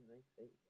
Nice face.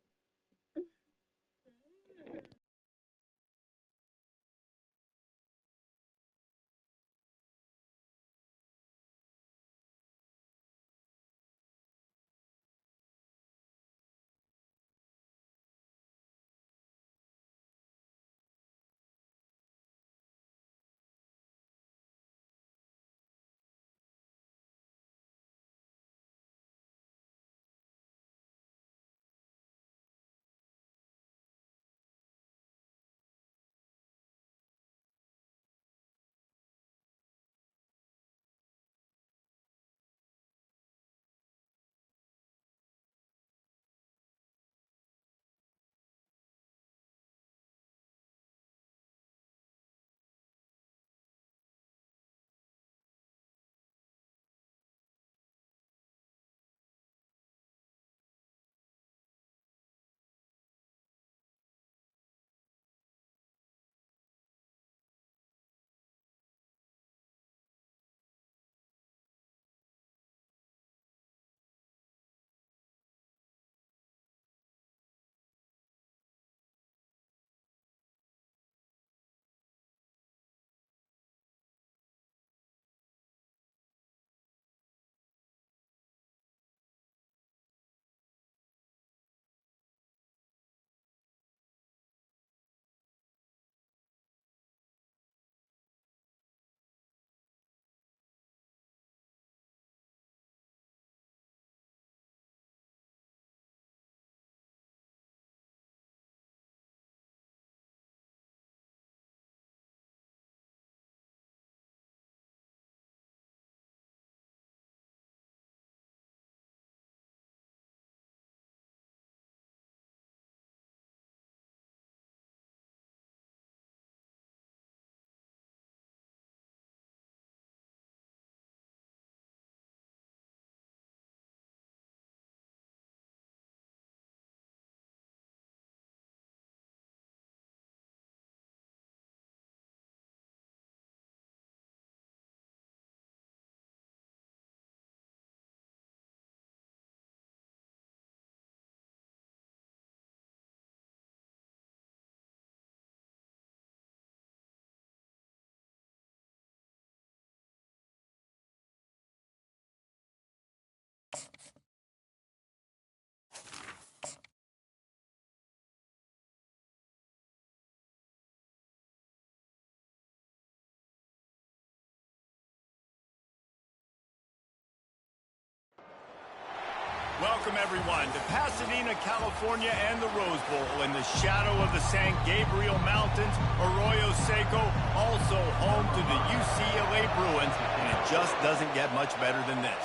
Welcome, everyone, to Pasadena, California and the Rose Bowl in the shadow of the San Gabriel Mountains. Arroyo Seco, also home to the UCLA Bruins, and it just doesn't get much better than this.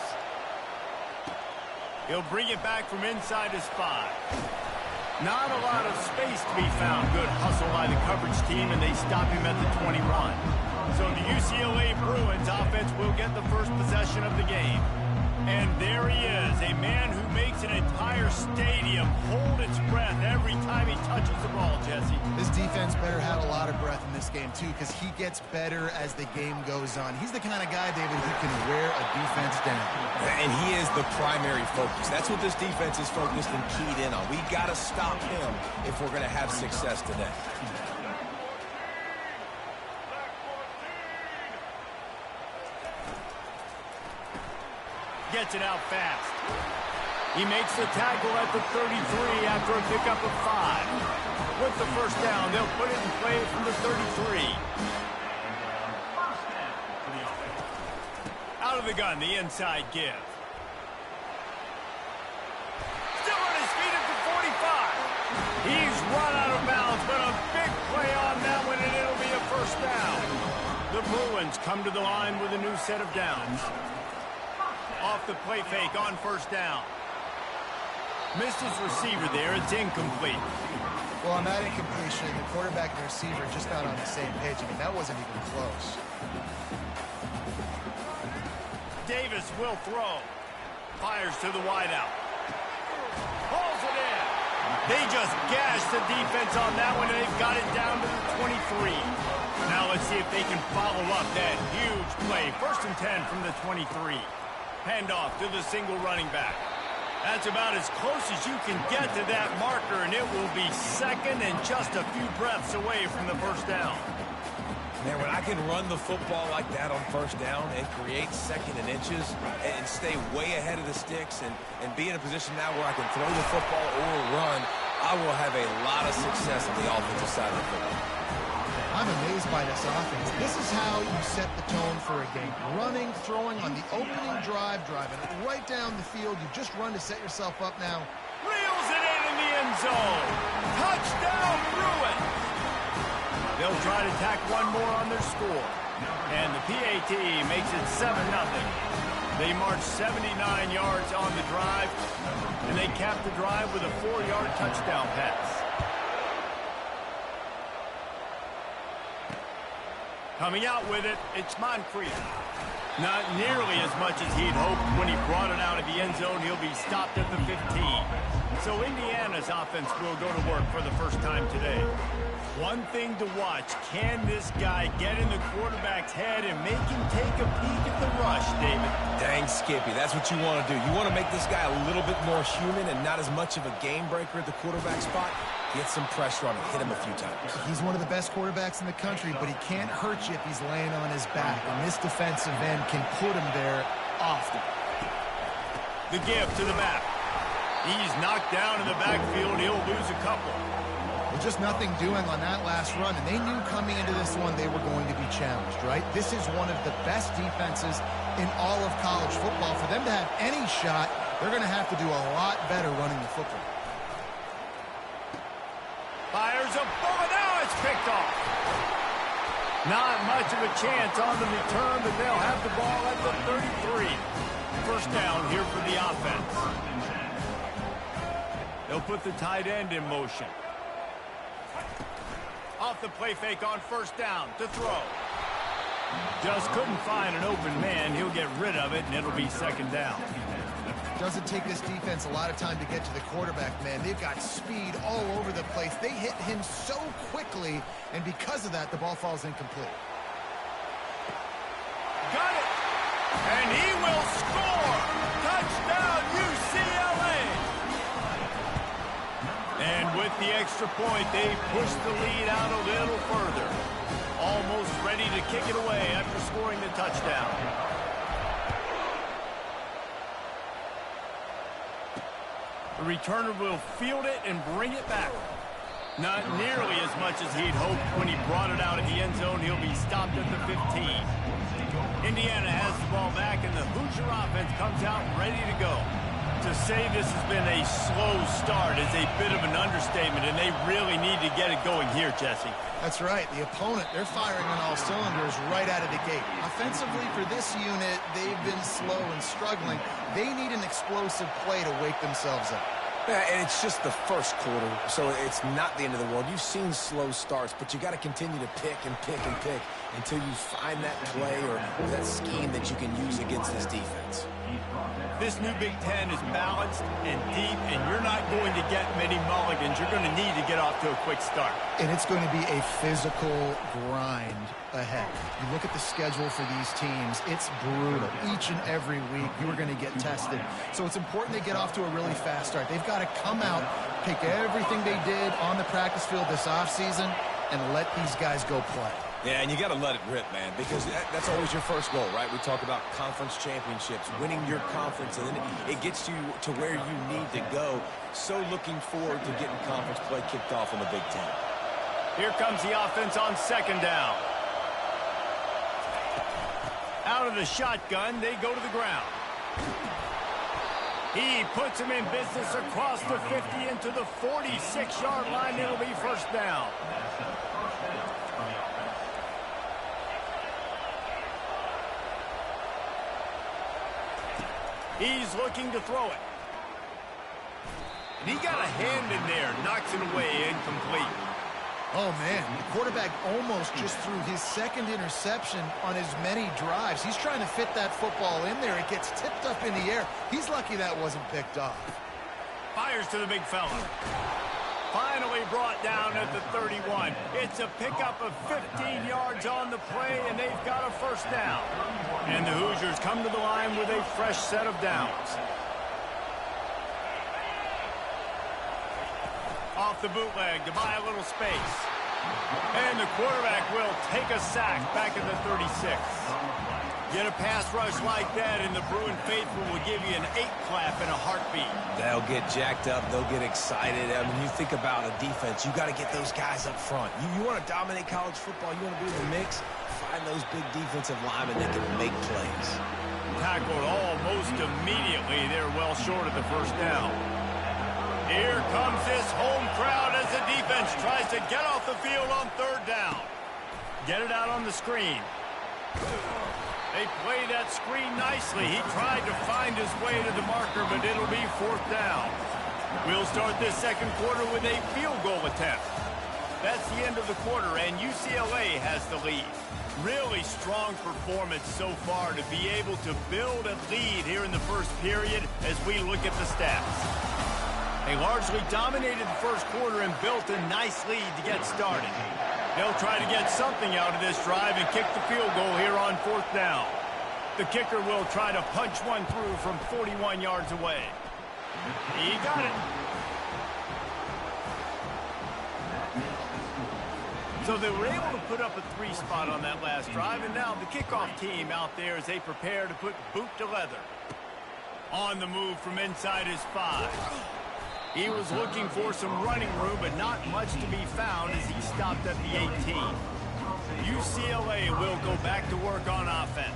He'll bring it back from inside his 5. Not a lot of space to be found. Good hustle by the coverage team, and they stop him at the 21. So the UCLA Bruins offense will get the first possession of the game. And there he is, a man who makes an entire stadium hold its breath every time he touches the ball, Jesse. This defense better have a lot of breath in this game, too, because he gets better as the game goes on. He's the kind of guy, David, who can wear a defense down. And he is the primary focus. That's what this defense is focused and keyed in on. We got to stop him if we're going to have success today. Gets it out fast. He makes the tackle at the 33 after a pickup of 5. With the first down, they'll put it in play from the 33. Out of the gun, the inside give. Still on his feet at the 45. He's run out of bounds, but a big play on that one, and it'll be a first down. The Bruins come to the line with a new set of downs. Off the play fake on first down. Missed his receiver there. It's incomplete. Well, on that incompletion, the quarterback and the receiver just not on the same page. I mean, that wasn't even close. Davis will throw. Fires to the wideout. Pulls it in. They just gashed the defense on that one, and they've got it down to the 23. Now let's see if they can follow up that huge play. 1st and 10 from the 23. Handoff to the single running back. That's about as close as you can get to that marker, and it will be 2nd and just a few breaths away from the 1st down. Man, when I can run the football like that on 1st down and create 2nd and inches and stay way ahead of the sticks and be in a position now where I can throw the football or run, I will have a lot of success on the offensive side of the football. I'm amazed by this offense. This is how you set the tone for a game. Running, throwing on the opening drive, driving it right down the field. You just run to set yourself up now. Reels it in the end zone. Touchdown, Bruins. They'll try to tack one more on their score. And the PAT makes it 7-0. They march 79 yards on the drive, and they cap the drive with a 4-yard touchdown pass. Coming out with it, it's Moncrief. Not nearly as much as he'd hoped when he brought it out of the end zone. He'll be stopped at the 15. So Indiana's offense will go to work for the first time today. One thing to watch, can this guy get in the quarterback's head and make him take a peek at the rush, David? Dang, Skippy, that's what you want to do. You want to make this guy a little bit more human and not as much of a game breaker at the quarterback spot. Get some pressure on him, hit him a few times. He's one of the best quarterbacks in the country, but he can't hurt you if he's laying on his back. And this defensive end can put him there often. The give to the back. He's knocked down in the backfield. He'll lose a couple. Well, just nothing doing on that last run, and they knew coming into this one they were going to be challenged, right? This is one of the best defenses in all of college football. For them to have any shot, they're going to have to do a lot better running the football. Fires a bullet. Now it's picked off. Not much of a chance on the return, but they'll have the ball at the 33. 1st down here for the offense. They'll put the tight end in motion. Off the play fake on 1st down to throw. Just couldn't find an open man. He'll get rid of it, and it'll be 2nd down. Doesn't take this defense a lot of time to get to the quarterback, man. They've got speed all over the place. They hit him so quickly, and because of that, the ball falls incomplete. Got it! And he will score! Touchdown, UCLA! And with the extra point, they push the lead out a little further. Almost ready to kick it away after scoring the touchdown. The returner will field it and bring it back. Not nearly as much as he'd hoped when he brought it out of the end zone. He'll be stopped at the 15. Indiana has the ball back, and the Hoosier offense comes out ready to go. To say this has been a slow start is a bit of an understatement, and they really need to get it going here, Jesse. That's right. The opponent, they're firing on all cylinders right out of the gate. Offensively, for this unit, they've been slow and struggling. They need an explosive play to wake themselves up. Yeah, and it's just the 1st quarter, so it's not the end of the world. You've seen slow starts, but you got to continue to pick and pick and pick until you find that play or that scheme that you can use against this defense. This new Big Ten is balanced and deep, and you're not going to get many mulligans. You're going to need to get off to a quick start. And it's going to be a physical grind ahead. You look at the schedule for these teams, it's brutal. Each and every week, you are going to get tested. So it's important they get off to a really fast start. They've got to come out, take everything they did on the practice field this offseason, and let these guys go play. Yeah, and you got to let it rip, man, because that's always your first goal, right? We talk about conference championships, winning your conference, and then it gets you to where you need to go. So looking forward to getting conference play kicked off in the Big Ten. Here comes the offense on 2nd down. Out of the shotgun, they go to the ground. He puts him in business across the 50 into the 46-yard line. It'll be 1st down. He's looking to throw it. And he got a hand in there, knocks it away, incomplete. Oh, man, the quarterback almost just threw his second interception on as many drives. He's trying to fit that football in there. It gets tipped up in the air. He's lucky that wasn't picked off. Fires to the big fella. Finally brought down at the 31. It's a pickup of 15 yards on the play, and they've got a first down. And the Hoosiers come to the line with a fresh set of downs. Off the bootleg to buy a little space. And the quarterback will take a sack back at the 36. Get a pass rush like that, and the Bruin faithful will give you an 8-clap in a heartbeat. They'll get jacked up. They'll get excited. I mean, you think about a defense. You got to get those guys up front. You want to dominate college football. You want to be in the mix. Find those big defensive linemen that can make plays. Tackled almost immediately. They're well short of the first down. Here comes this home crowd as the defense tries to get off the field on third down. Get it out on the screen. They play that screen nicely. He tried to find his way to the marker, but it'll be fourth down. We'll start this second quarter with a field goal attempt. That's the end of the quarter, and UCLA has the lead. Really strong performance so far to be able to build a lead here in the first period as we look at the stats. They largely dominated the first quarter and built a nice lead to get started. They'll try to get something out of this drive and kick the field goal here on fourth down. The kicker will try to punch one through from 41 yards away. He got it. So they were able to put up a 3 spot on that last drive, and now the kickoff team out there as they prepare to put boot to leather. On the move from inside his 5. He was looking for some running room, but not much to be found as he stopped at the 18. UCLA will go back to work on offense.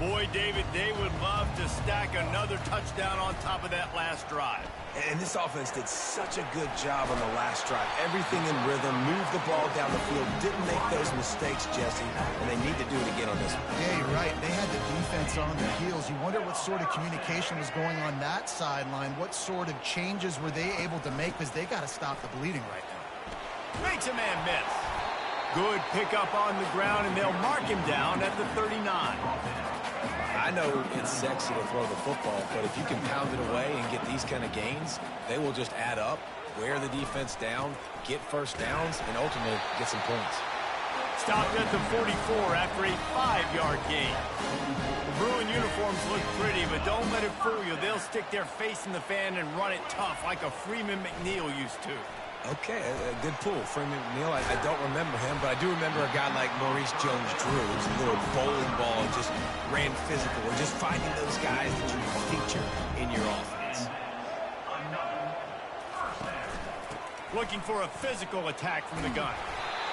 Boy, David, they would love to stack another touchdown on top of that last drive. And this offense did such a good job on the last drive. Everything in rhythm, moved the ball down the field, didn't make those mistakes, Jesse, and they need to do it again on this one. Yeah, you're right. They had the defense on their heels. You wonder what sort of communication was going on that sideline. What sort of changes were they able to make, because they got to stop the bleeding right now. Makes a man miss. Good pickup on the ground, and they'll mark him down at the 39. I know it's sexy to throw the football, but if you can pound it away and get these kind of gains, they will just add up, wear the defense down, get first downs, and ultimately get some points. Stopped at the 44 after a 5-yard gain. The Bruin uniforms look pretty, but don't let it fool you. They'll stick their face in the fan and run it tough like a Freeman McNeil used to. Okay, a good pull. Freeman McNeil, I don't remember him, but I do remember a guy like Maurice Jones-Drew, who's a little bowling ball, just ran physical. Or just finding those guys that you feature in your offense. Looking for a physical attack from the gun.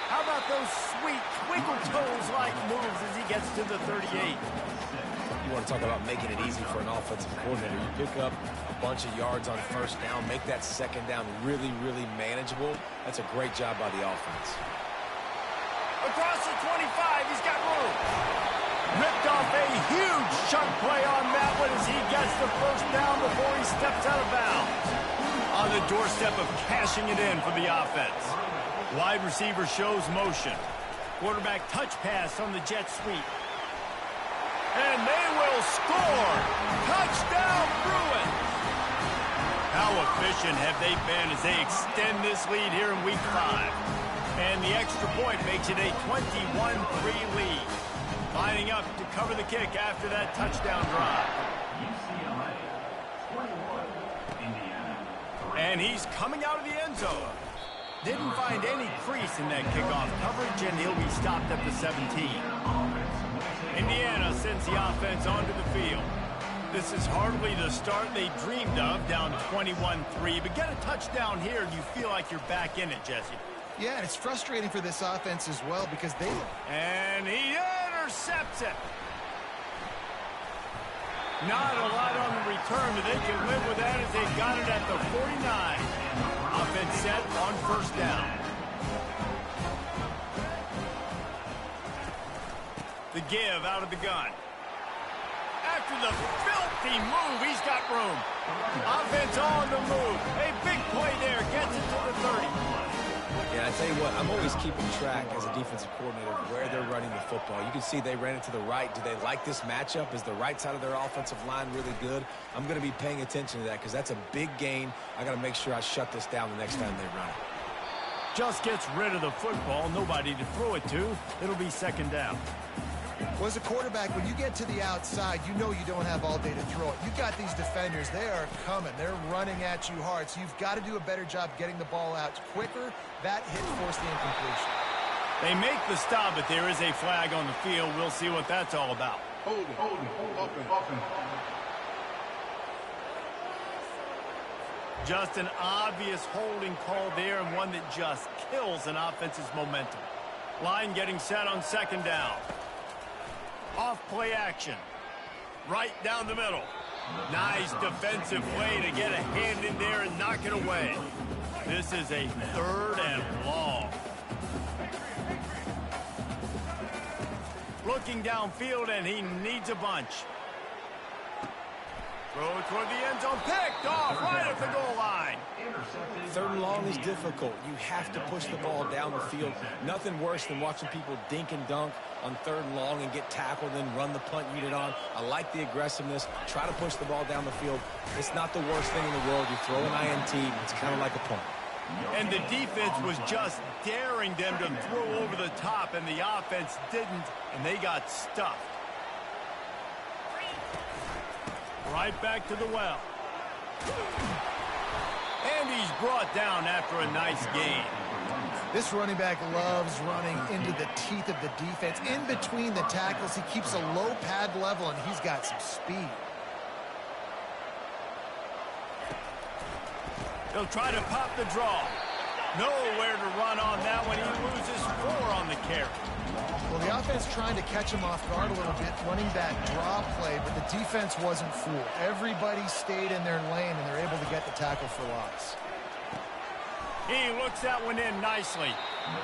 How about those sweet twinkle toes-like moves as he gets to the 38? You want to talk about making it easy for an offensive coordinator. You pick up a bunch of yards on first down, make that second down really, really manageable. That's a great job by the offense. Across the 25, he's got room. Ripped off a huge chunk play on that one as he gets the first down before he steps out of bounds. On the doorstep of cashing it in for the offense. Wide receiver shows motion. Quarterback touch pass on the jet sweep. And they will score. Touchdown, Bruins. How efficient have they been as they extend this lead here in week 5. And the extra point makes it a 21-3 lead. Lining up to cover the kick after that touchdown drive. And he's coming out of the end zone. Didn't find any crease in that kickoff coverage, and he'll be stopped at the 17. Indiana sends the offense onto the field. This is hardly the start they dreamed of, down 21-3. But get a touchdown here, and you feel like you're back in it, Jesse. Yeah, and it's frustrating for this offense as well because they... And he intercepts it. Not a lot on the return, but they can live with that as they got it at the 49. Offense set on first down. The give out of the gun. After the filthy move, he's got room. Offense on the move. A big play there. Gets it to the 30. Yeah, I tell you what, I'm always keeping track as a defensive coordinator of where they're running the football. You can see they ran it to the right. Do they like this matchup? Is the right side of their offensive line really good? I'm going to be paying attention to that because that's a big gain. I got to make sure I shut this down the next time they run it. Just gets rid of the football, nobody to throw it to. It'll be second down. Well, as a quarterback, when you get to the outside, you know you don't have all day to throw it. You've got these defenders. They are coming. They're running at you hard. So you've got to do a better job getting the ball out quicker. That hit forced the incompletion. They make the stop, but there is a flag on the field. We'll see what that's all about. Hold it. Just an obvious holding call there, and one that just kills an offense's momentum. Line getting set on second down. Off play action. Right down the middle. Nice defensive play to get a hand in there and knock it away. This is a 3rd and long. Looking downfield, and he needs a bunch. Throw toward the end zone. Picked off right at the goal line. 3rd and long is difficult. You have to push the ball down the field. Nothing worse than watching people dink and dunk on 3rd and long and get tackled and run the punt unit on. I like the aggressiveness. Try to push the ball down the field. It's not the worst thing in the world. You throw an INT, it's kind of like a punt. And the defense was just daring them to throw over the top, and the offense didn't, and they got stuffed. Right back to the well. And he's brought down after a nice gain. This running back loves running into the teeth of the defense. In between the tackles, he keeps a low pad level, and he's got some speed. He'll try to pop the draw. Nowhere to run on that one. He loses 4 on the carry. Well, the offense trying to catch him off guard a little bit, running that draw play, but the defense wasn't fooled. Everybody stayed in their lane, and they're able to get the tackle for loss. He looks that one in nicely.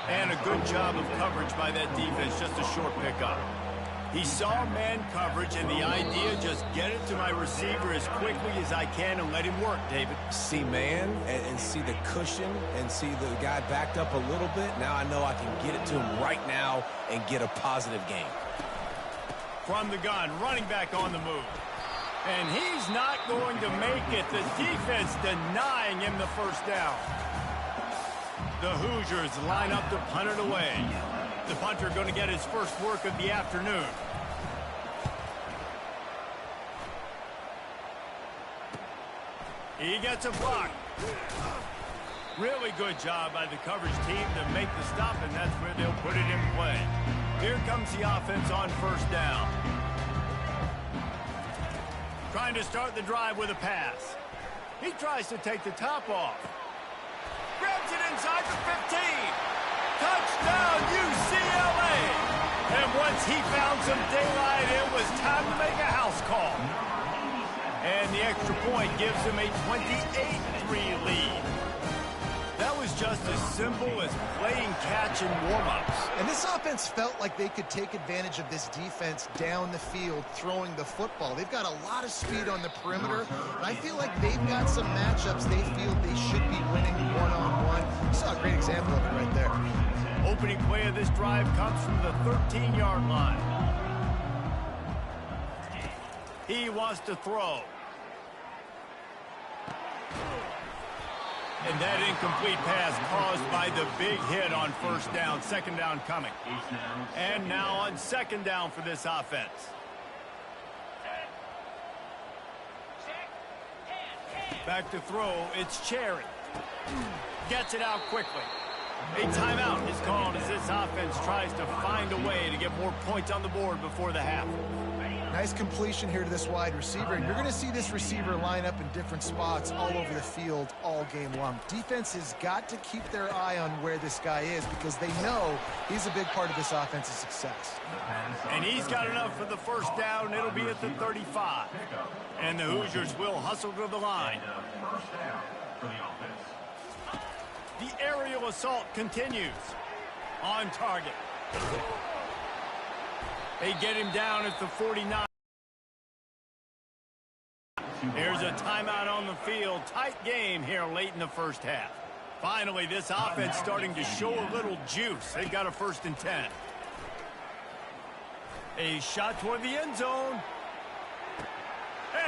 And a good job of coverage by that defense, just a short pickup. He saw man coverage, and the idea, just get it to my receiver as quickly as I can and let him work, David. See man and see the cushion and see the guy backed up a little bit. Now I know I can get it to him right now and get a positive gain. From the gun, running back on the move. And he's not going to make it. The defense denying him the first down. The Hoosiers line up to punt it away. The punter going to get his first work of the afternoon. He gets a block. Really good job by the coverage team to make the stop, and that's where they'll put it in play. Here comes the offense on first down. Trying to start the drive with a pass. He tries to take the top off. Grabs it inside the 15. Touchdown, UCLA! And once he found some daylight, it was time to make a house call. And the extra point gives him a 28-3 lead. That was just as simple as playing catch in warm-ups. And this offense felt like they could take advantage of this defense down the field, throwing the football. They've got a lot of speed on the perimeter, and I feel like they've got some matchups they feel they should be winning one-on-one. You saw a great example of it right there. Opening play of this drive comes from the 13-yard line. He wants to throw. And that incomplete pass caused by the big hit on first down. Second down coming. And now on second down for this offense. Back to throw. It's Cherry. Gets it out quickly. A timeout is called as this offense tries to find a way to get more points on the board before the half. Nice completion here to this wide receiver, and you're going to see this receiver line up in different spots all over the field all game long. Defense has got to keep their eye on where this guy is because they know he's a big part of this offense's success. And he's got enough for the first down. It'll be at the 35. And the Hoosiers will hustle to the line. The aerial assault continues. On target. They get him down at the 49. There's a timeout on the field. Tight game here late in the first half. Finally, this offense starting to show a little juice. They got a 1st and 10. A shot toward the end zone.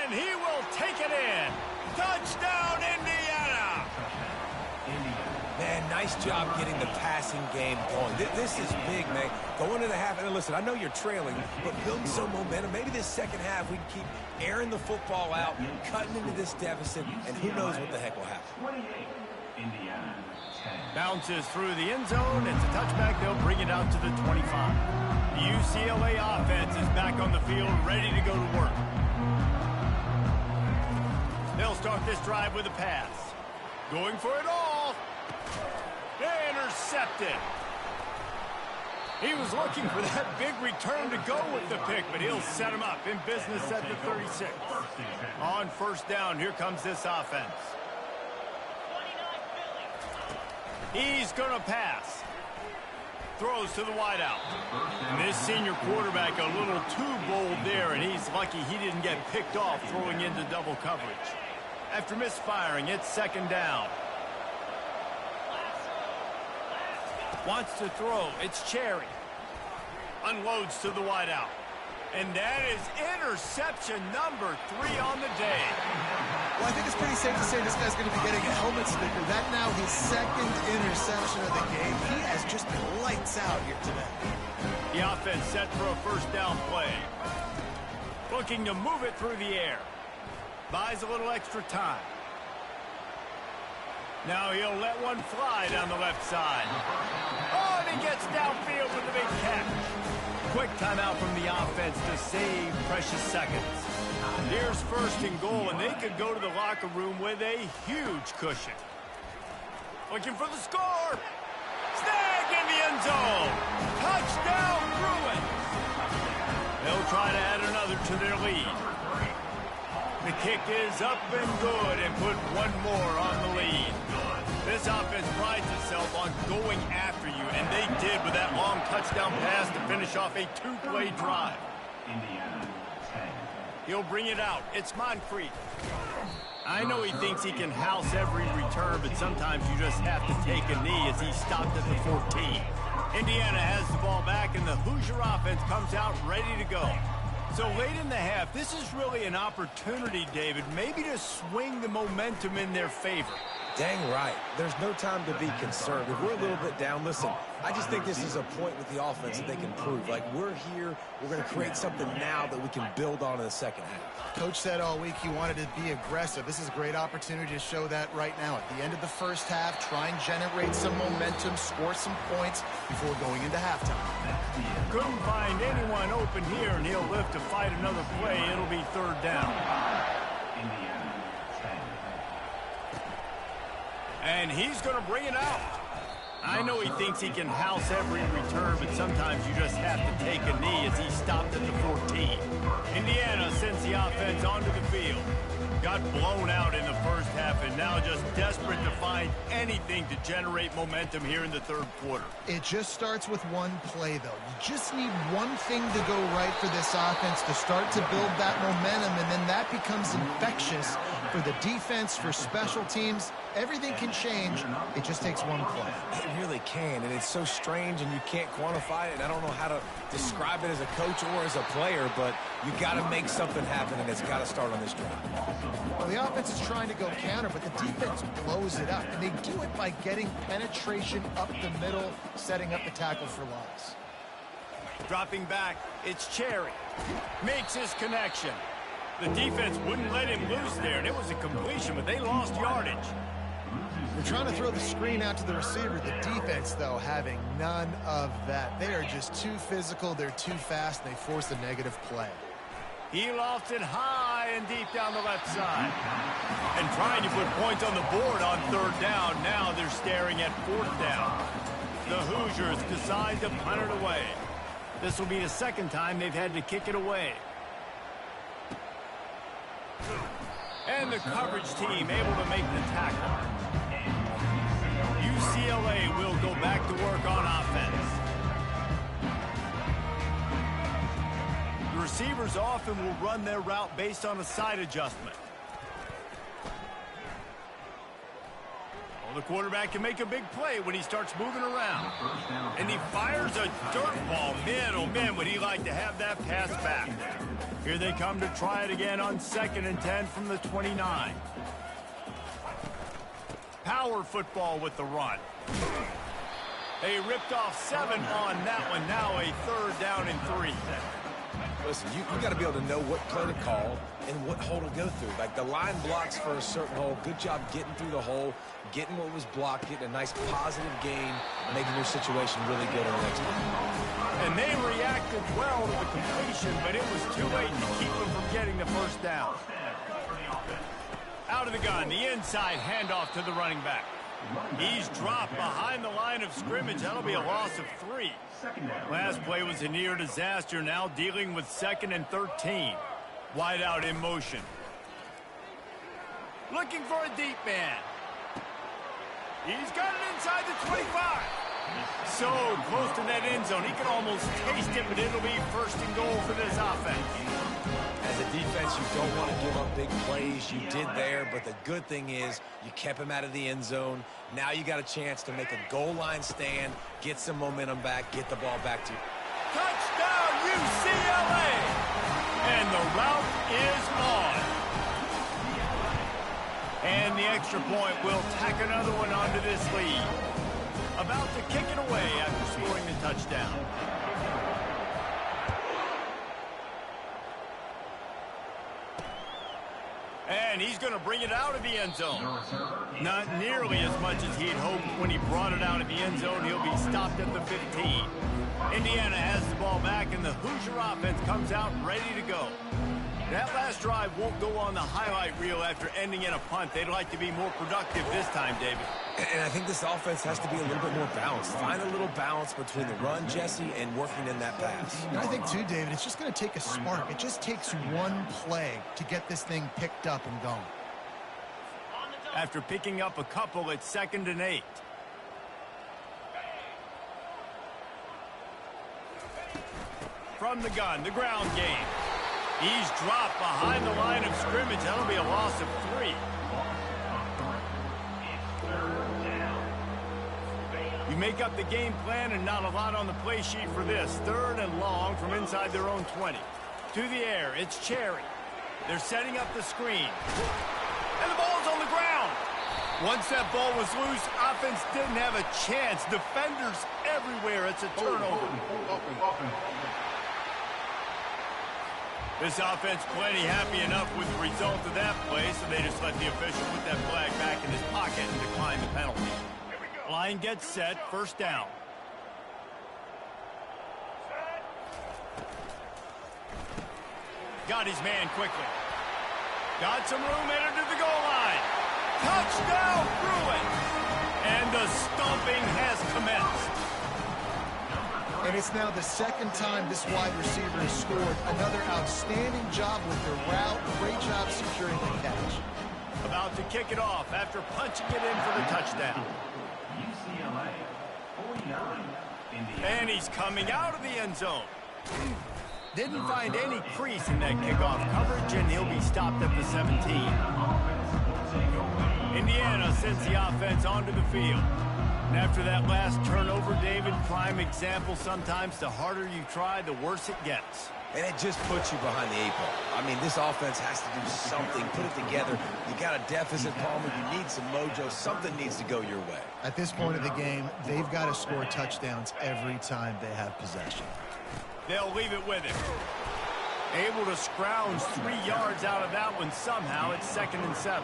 And he will take it in. Touchdown, Indiana! Man, nice job getting the passing game going. This is big, man. Going into the half, and listen, I know you're trailing, but building some momentum. Maybe this second half we can keep airing the football out, cutting into this deficit, and who knows what the heck will happen. Bounces through the end zone. It's a touchback. They'll bring it out to the 25. The UCLA offense is back on the field, ready to go to work. They'll start this drive with a pass. Going for it all. Intercepted. He was looking for that big return to go with the pick, but he'll set him up in business at the 36. On 1st down, here comes this offense. He's going to pass. Throws to the wideout. And this senior quarterback a little too bold there, and he's lucky he didn't get picked off throwing into double coverage. After misfiring, it's 2nd down. Wants to throw. It's Cherry. Unloads to the wideout. And that is interception number 3 on the day. Well, I think it's pretty safe to say this guy's going to be getting a helmet sticker. That now his 2nd interception of the game. He has just been lights out here today. The offense set for a 1st down play. Looking to move it through the air. Buys a little extra time. Now he'll let one fly down the left side. Oh, and he gets downfield with a big catch. Quick timeout from the offense to save precious seconds. Here's 1st and goal, and they could go to the locker room with a huge cushion. Looking for the score. Snag in the end zone. Touchdown, Bruins. They'll try to add another to their lead. The kick is up and good and put one more on the lead. This offense prides itself on going after you, and they did with that long touchdown pass to finish off a 2-play drive. He'll bring it out. It's Moncrief. I know he thinks he can house every return, but sometimes you just have to take a knee as he stopped at the 14. Indiana has the ball back, and the Hoosier offense comes out ready to go. So late in the half, this is really an opportunity, David, maybe to swing the momentum in their favor. Dang right. There's no time to be concerned. If we're a little bit down, listen, I just think this is a point with the offense that they can prove. Like, we're here, we're going to create something now that we can build on in the second half. Coach said all week he wanted to be aggressive. This is a great opportunity to show that right now. At the end of the 1st half, try and generate some momentum, score some points before going into halftime. Couldn't find anyone open here, and he'll live to fight another play. It'll be 3rd down. And he's going to bring it out. I know he thinks he can house every return, but sometimes you just have to take a knee as he stopped at the 14. Indiana sends the offense onto the field. Got blown out in the 1st half and now just desperate to find anything to generate momentum here in the 3rd quarter. It just starts with one play, though. You just need one thing to go right for this offense to start to build that momentum, and then that becomes infectious for the defense, for special teams. Everything can change. It just takes one play. It really can, and it's so strange, and you can't quantify it, and I don't know how to describe it as a coach or as a player, but you got to make something happen, and it's got to start on this drive. Well, the offense is trying to go counter, but the defense blows it up, and they do it by getting penetration up the middle, setting up the tackle for loss. Dropping back, it's Cherry. Makes his connection. The defense wouldn't let him loose there, and it was a completion, but they lost yardage. They're trying to throw the screen out to the receiver. The defense, though, having none of that. They are just too physical, they're too fast, and they force a negative play. He lofts it high and deep down the left side. And trying to put points on the board on 3rd down. Now they're staring at 4th down. The Hoosiers decide to punt it away. This will be the 2nd time they've had to kick it away. And the coverage team able to make the tackle. UCLA will go back to work on offense. The receivers often will run their route based on a side adjustment. Well, the quarterback can make a big play when he starts moving around. And he fires a dirt ball. Man, oh man, would he like to have that pass back. Here they come to try it again on 2nd and 10 from the 29. Power football with the run. They ripped off 7 on that one. Now a 3rd down and 3. Listen, you got to be able to know what play to call and what hole to go through. Like, the line blocks for a certain hole. Good job getting through the hole, getting what was blocked, getting a nice positive gain, making your situation really good on the next one. And they reacted well to the completion, but it was too late to keep them from getting the 1st down. Out of the gun, the inside handoff to the running back. He's dropped behind the line of scrimmage. That'll be a loss of 3. Last play was a near disaster. Now dealing with 2nd and 13. Wide out in motion. Looking for a deep man. He's got it inside the 25. So close to that end zone. He can almost taste it, but it'll be 1st and goal for this offense. As a defense, you don't want to give up big plays. You did there, but the good thing is you kept him out of the end zone. Now you got a chance to make a goal line stand, get some momentum back, get the ball back to you. Touchdown, UCLA! And the route is on. And the extra point will tack another one onto this lead. About to kick it away after scoring the touchdown. And he's going to bring it out of the end zone. Not nearly as much as he'd hoped when he brought it out of the end zone. He'll be stopped at the 15. Indiana has the ball back, and the Hoosier offense comes out ready to go. That last drive won't go on the highlight reel after ending in a punt. They'd like to be more productive this time, David. And I think this offense has to be a little bit more balanced. Find a little balance between the run, Jesse, and working in that pass. And I think, too, David, it's just going to take a spark. It just takes one play to get this thing picked up and going. After picking up a couple, it's 2nd and 8. From the gun, the ground game. He's dropped behind the line of scrimmage. That'll be a loss of 3. You make up the game plan and not a lot on the play sheet for this. 3rd and long from inside their own 20. To the air, it's Cherry. They're setting up the screen. And the ball's on the ground. Once that ball was loose, offense didn't have a chance. Defenders everywhere. It's a turnover. This offense plenty happy enough with the result of that play, so they just let the official put that flag back in his pocket and decline the penalty. Line gets set, 1st down. Got his man quickly. Got some room, entered to the goal line. Touchdown, Bruins! And the stomping has commenced. And it's now the 2nd time this wide receiver has scored. Another outstanding job with the route. Great job securing the catch. About to kick it off after punching it in for the touchdown. UCLA 49. And he's coming out of the end zone. Didn't find any crease in that kickoff coverage, and he'll be stopped at the 17. Indiana sends the offense onto the field. And after that last turnover, David, prime example, sometimes the harder you try, the worse it gets. And it just puts you behind the 8 ball. I mean, this offense has to do something, put it together. You got a deficit, Palmer. You need some mojo. Something needs to go your way. At this point of the game, they've got to score touchdowns every time they have possession. They'll leave it with him. Able to scrounge 3 yards out of that one somehow. It's 2nd and 7.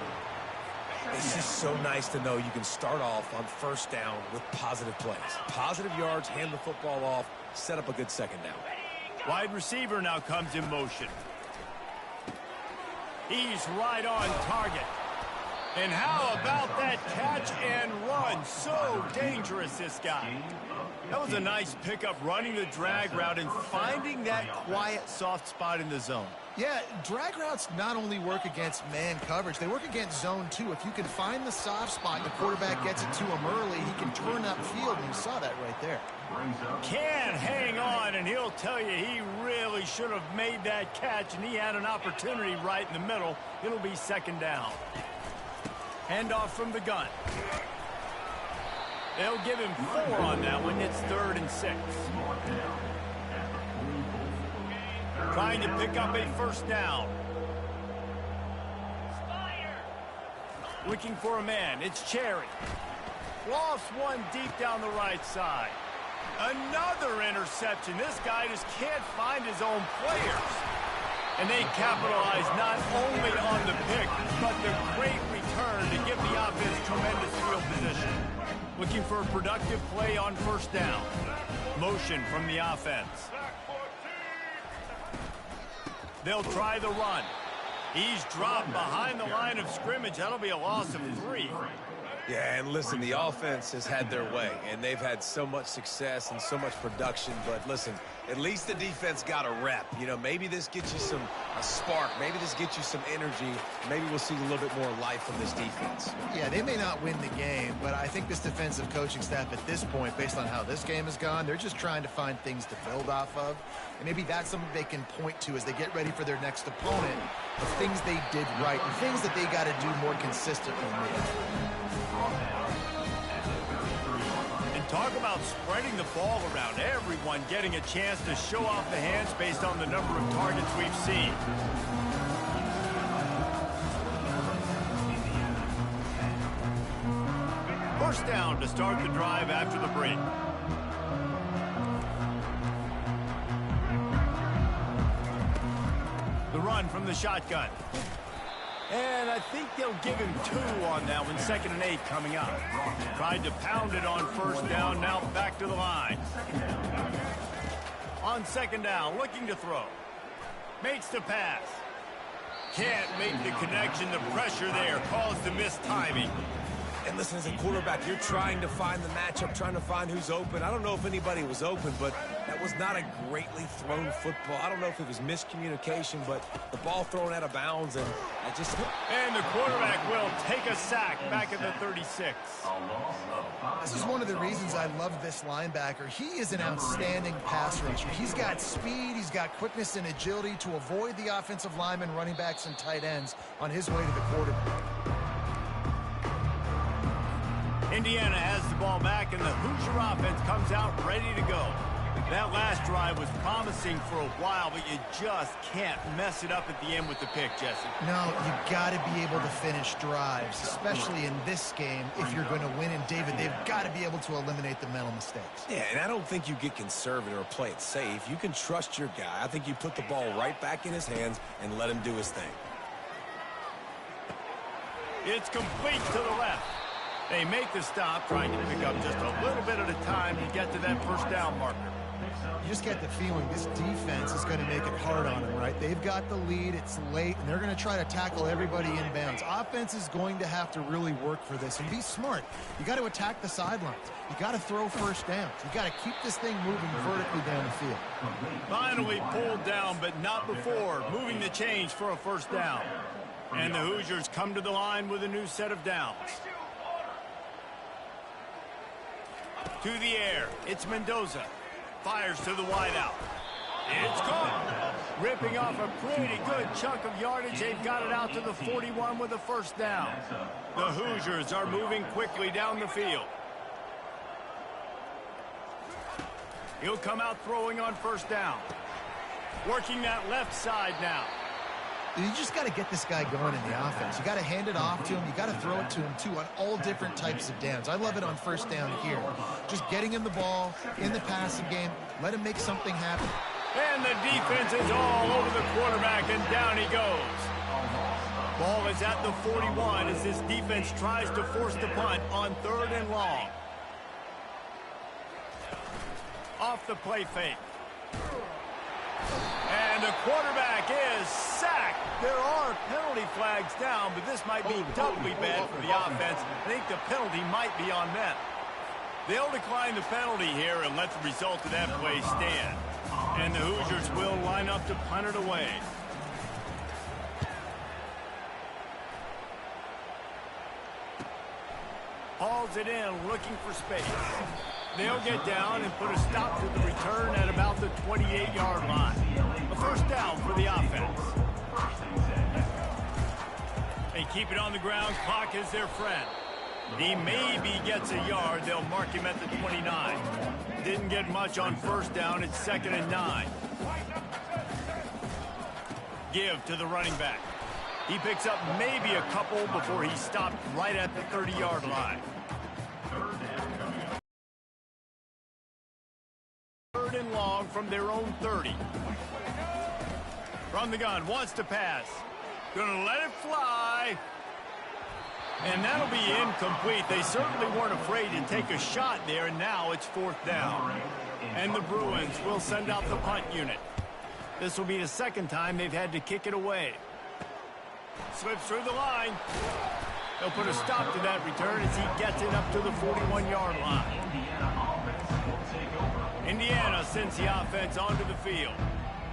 It's just so nice to know you can start off on 1st down with positive plays. Positive yards, hand the football off, set up a good 2nd down. Wide receiver now comes in motion. He's right on target. And how about that catch and run? So dangerous, this guy. That was a nice pickup, running the drag route and finding that quiet, soft spot in the zone. Yeah, drag routes not only work against man coverage, they work against zone too. If you can find the soft spot and the quarterback gets it to him early, he can turn upfield, and you saw that right there. Can hang on, and he'll tell you he really should have made that catch, and he had an opportunity right in the middle. It'll be 2nd down. Handoff from the gun. They'll give him 4 on that one. It's 3rd and 6. Trying to pick up a first down. Looking for a man. It's Cherry. Lost one deep down the right side. Another interception. This guy just can't find his own players. And they capitalize not only on the pick, but the great return to give the offense tremendous field position. Looking for a productive play on first down. Motion from the offense. They'll try the run. He's dropped behind the line of scrimmage. That'll be a loss of 3. Yeah, and listen, the offense has had their way, and they've had so much success and so much production. But listen, at least the defense got a rep. You know, maybe this gets you a spark. Maybe this gets you some energy. Maybe we'll see a little bit more life from this defense. Yeah, they may not win the game, but I think this defensive coaching staff at this point, based on how this game has gone, they're just trying to find things to build off of. And maybe that's something they can point to as they get ready for their next opponent, of things they did right and things that they got to do more consistently with. And talk about spreading the ball around. Everyone getting a chance to show off the hands based on the number of targets we've seen. First down to start the drive after the break. The run from the shotgun. And I think they'll give him 2 on that one. 2nd and 8 coming up. Tried to pound it on first down. Now back to the line. On 2nd down, looking to throw. Makes the pass. Can't make the connection. The pressure there caused the missed timing. And listen, as a quarterback, you're trying to find the matchup, trying to find who's open. I don't know if anybody was open, but that was not a greatly thrown football. I don't know if it was miscommunication, but the ball thrown out of bounds, and I just... And the quarterback will take a sack back at the 36. This is one of the reasons I love this linebacker. He is an outstanding pass rusher. He's got speed, he's got quickness and agility to avoid the offensive linemen, running backs, and tight ends on his way to the quarterback. Indiana has the ball back, and the Hoosier offense comes out ready to go. That last drive was promising for a while, but you just can't mess it up at the end with the pick, Jesse. No, you got to be able to finish drives, especially in this game if you're going to win. And, David, they've got to be able to eliminate the mental mistakes. Yeah, and I don't think you get conservative or play it safe. You can trust your guy. I think you put the ball right back in his hands and let him do his thing. It's complete to the left. They make the stop, trying to pick up just a little bit at a time to get to that first down marker. You just get the feeling this defense is going to make it hard on them, right? They've got the lead, it's late, and they're going to try to tackle everybody inbounds. Offense is going to have to really work for this and be smart. You got to attack the sidelines. You got to throw first downs. You got to keep this thing moving vertically down the field. Finally pulled down, but not before. Moving the change for a first down. And the Hoosiers come to the line with a new set of downs. To the air, it's Mendoza. Fires to the wideout. It's caught. Ripping off a pretty good chunk of yardage. They've got it out to the 41 with a first down. The Hoosiers are moving quickly down the field. He'll come out throwing on first down. Working that left side now. You just got to get this guy going in the offense. You got to hand it off to him. You got to throw it to him, too, on all different types of downs. I love it on first down here. Just getting him the ball in the passing game. Let him make something happen. And the defense is all over the quarterback, and down he goes. Ball is at the 41 as this defense tries to force the punt on 3rd and long. Off the play fake. And the quarterback is sacked. There are penalty flags down, but this might be doubly bad for the offense. I think the penalty might be on them. They'll decline the penalty here and let the result of that play stand. And the Hoosiers will line up to punt it away. Hauls it in, looking for space. They'll get down and put a stop to the return at about the 28-yard line. A first down for the offense. They keep it on the ground. Clock is their friend. He maybe gets a yard. They'll mark him at the 29. Didn't get much on first down. It's 2nd and 9. Give to the running back. He picks up maybe a couple before he stopped right at the 30-yard line. 3rd and long from their own 30. From the gun, wants to pass. Gonna let it fly. And that'll be incomplete. They certainly weren't afraid to take a shot there, and now it's 4th down. And the Bruins will send out the punt unit. This will be the 2nd time they've had to kick it away. Slips through the line. They'll put a stop to that return as he gets it up to the 41-yard line. Indiana sends the offense onto the field.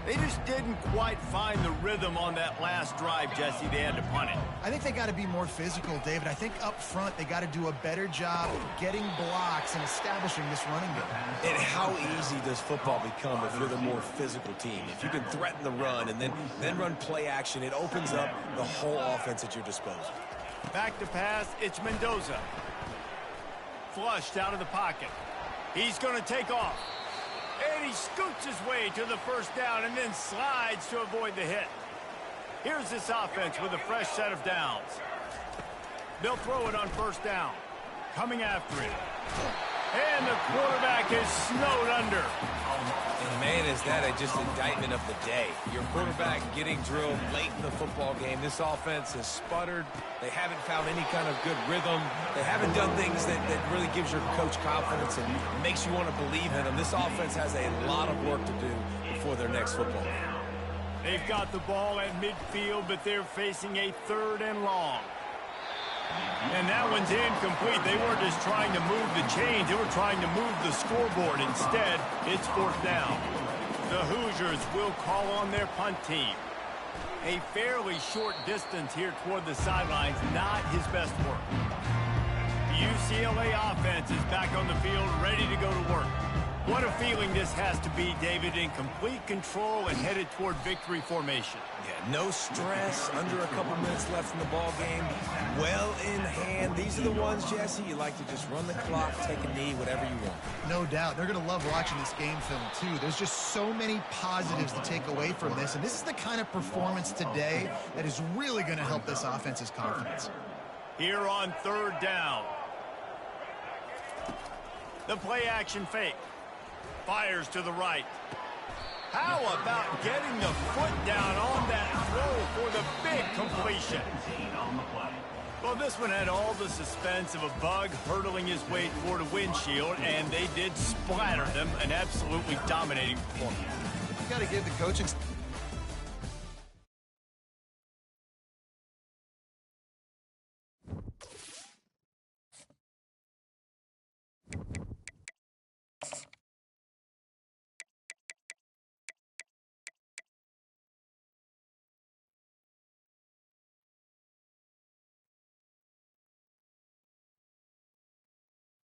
They just didn't quite find the rhythm on that last drive, Jesse. They had to punt it. I think they got to be more physical, David. I think up front they got to do a better job getting blocks and establishing this running game. And how easy does football become if you're the more physical team? If you can threaten the run and then run play action, it opens up the whole offense at your disposal. Back to pass, it's Mendoza. Flushed out of the pocket. He's going to take off. And he scoots his way to the 1st down and then slides to avoid the hit. Here's this offense with a fresh set of downs. They'll throw it on 1st down. Coming after it. And the quarterback is snowed under. And man, is that just indictment of the day. Your quarterback getting drilled late in the football game. This offense has sputtered. They haven't found any kind of good rhythm. They haven't done things that really gives your coach confidence and makes you want to believe in them. This offense has a lot of work to do before their next football game. They've got the ball at midfield, but they're facing a 3rd and long. And that one's incomplete. They weren't just trying to move the chains. They were trying to move the scoreboard. Instead, it's 4th down. The Hoosiers will call on their punt team. A fairly short distance here toward the sidelines, not his best work. The UCLA offense is back on the field, ready to go to work. What a feeling this has to be, David, in complete control and headed toward victory formation. Yeah, no stress, under a couple minutes left in the ball game, well in hand. These are the ones, Jesse, you like to just run the clock, take a knee, whatever you want. No doubt. They're going to love watching this game film, too. There's just so many positives to take away from this, and this is the kind of performance today that is really going to help this offense's confidence. Here on 3rd down. The play-action fake. Fires to the right. How about getting the foot down on that throw for the big completion? Well, this one had all the suspense of a bug hurtling his way toward a windshield, and they did splatter them. An absolutely dominating performance. You got to give the coaching